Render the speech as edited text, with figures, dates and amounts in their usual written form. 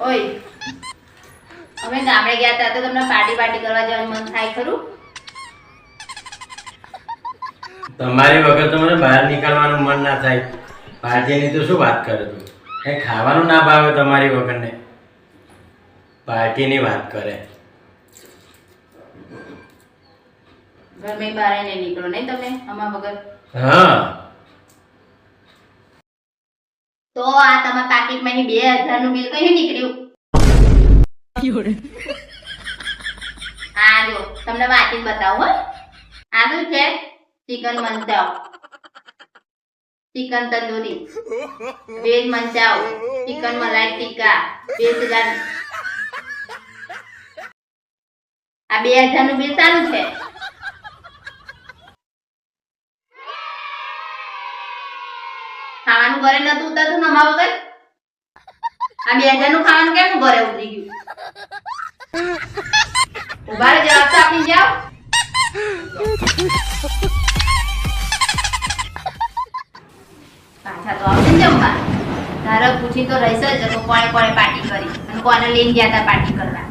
ઓય, અમે ગામડે ગયા હતા તો તમને પાર્ટી કરવા જવાનું મન થાય ખરું? તમારી વગર તો મને બહાર નીકળવાનું મન ના થાય. પાર્ટીની તો શું વાત કરે તું? એ ખાવાનું ના ભાવે તમારી વગરને. પાર્ટીની વાત કરે. ઘરમાં બહાર નહીં નીકળો નહીં તમે અમાર વગર? હા. તો આ તમારા પાકીટમાંની 2000 નું બિલ કયું નીકળ્યું? આ જો તમને વાંચીને બતાવું હો. આ શું છે? Chicken manchow, chicken tandoori, veg manchow, chicken મલાઈ ટિક્કા, વેજ આ 2000 નું બિલ સારું છે. ખાવાનું ઘરે નતું ઉતરતું ને અમારા વગર? આ 2000 નું ખાવાનું કેમ ઘરે ઉતરી ગયું? ઉભા રહો, જવાબ તો આપી જાઓ. પાછા તો આવશે ને જમવા. તારે પૂછી તો રહીશ જ તો કોણે પાર્ટી કરી અને કોને લઈને ગયા હતા પાર્ટી કરવા.